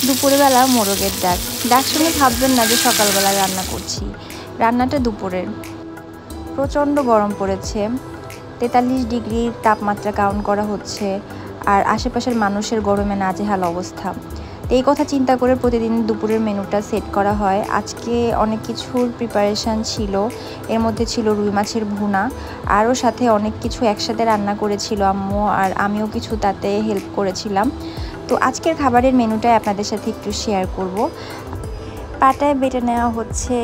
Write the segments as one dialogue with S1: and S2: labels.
S1: দুপুরবেলা মোরগের ডাক। ডাক শুনে ভাববেন না যে সকালবেলা রান্না করছি, রান্নাটা দুপুরের। প্রচণ্ড গরম পড়েছে, 43 ডিগ্রি তাপমাত্রা কাউন্ট করা হচ্ছে, আর আশেপাশের মানুষের গরমে নাজেহাল অবস্থা। তো এই কথা চিন্তা করে প্রতিদিন দুপুরের মেনুটা সেট করা হয়। আজকে অনেক কিছুর প্রিপারেশান ছিল, এর মধ্যে ছিল রুই মাছের ভুনা, আরও সাথে অনেক কিছু একসাথে রান্না করেছিল আম্মু, আর আমিও কিছু তাতে হেল্প করেছিলাম। তো আজকের খাবারের মেনুটাই আপনাদের সাথে একটু শেয়ার করব। পাটায় বেটে নেওয়া হচ্ছে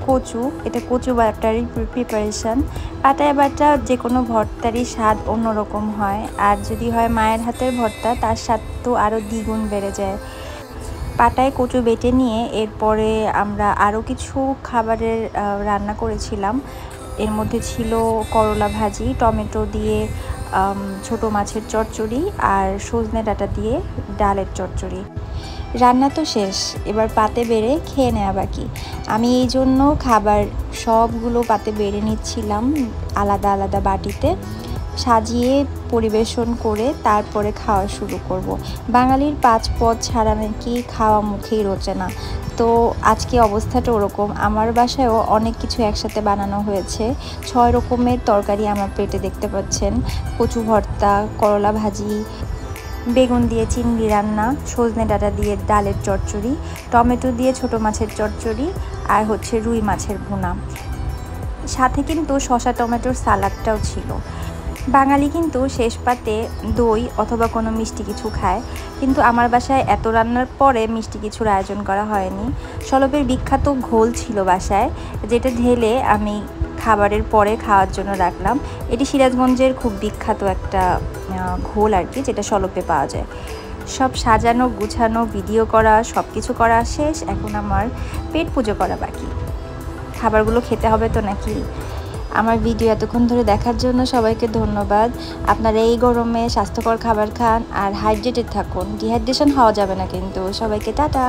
S1: কচু, এটা কচু বাটারই প্রিপারেশান। পাটায় বাটা যে কোনো ভর্তারই স্বাদ অন্যরকম হয়, আর যদি হয় মায়ের হাতের ভর্তা, তার স্বাদ তো আরও দ্বিগুণ বেড়ে যায়। পাটায় কচু বেটে নিয়ে এরপরে আমরা আরও কিছু খাবারের রান্না করেছিলাম। এর মধ্যে ছিল করলা ভাজি, টমেটো দিয়ে ছোট মাছের চচ্চড়ি, আর সজনে ডাঁটা দিয়ে ডালের চচ্চড়ি। রান্না তো শেষ, এবার পাতে বেড়ে খেয়ে নেওয়া বাকি। আমি এই জন্য খাবার সবগুলো পাতে বেড়ে নিচ্ছিলাম আলাদা আলাদা বাটিতে, সাজিয়ে পরিবেশন করে তারপরে খাওয়া শুরু করব। বাঙালির 5 পদ ছাড়া নাকি খাওয়া মুখেই রোচে না। তো আজকে অবস্থাটা ওরকম। আমার বাসায়ও অনেক কিছু একসাথে বানানো হয়েছে। 6 রকমের তরকারি আমার পেটে দেখতে পাচ্ছেন। কচু ভর্তা, করলা ভাজি, বেগুন দিয়ে চিংড়ি রান্না, সজনে ডাঁটা দিয়ে ডালের চচ্চড়ি, টমেটো দিয়ে ছোট মাছের চচ্চড়ি, আর হচ্ছে রুই মাছের ভুনা। সাথে কিন্তু শসা টমেটোর সালাডটাও ছিল। বাঙালি কিন্তু শেষ পাতে দই অথবা কোনো মিষ্টি কিছু খায়, কিন্তু আমার বাসায় এত রান্নার পরে মিষ্টি কিছুর আয়োজন করা হয়নি। সলপের বিখ্যাত ঘোল ছিল বাসায়, যেটা ঢেলে আমি খাবারের পরে খাওয়ার জন্য রাখলাম। এটি সিরাজগঞ্জের খুব বিখ্যাত একটা ঘোল আর কি, যেটা সলপে পাওয়া যায়। সব সাজানো গুছানো, ভিডিও করা, সব কিছু করা শেষ। এখন আমার পেট পুজো করা বাকি। খাবারগুলো খেতে হবে তো নাকি। আমার ভিডিও এতক্ষণ ধরে দেখার জন্য সবাইকে ধন্যবাদ। আপনারা এই গরমে স্বাস্থ্যকর খাবার খান আর হাইড্রেটেড থাকুন, ডিহাইড্রেশন হওয়া যাবে না কিন্তু। সবাইকে টাটা।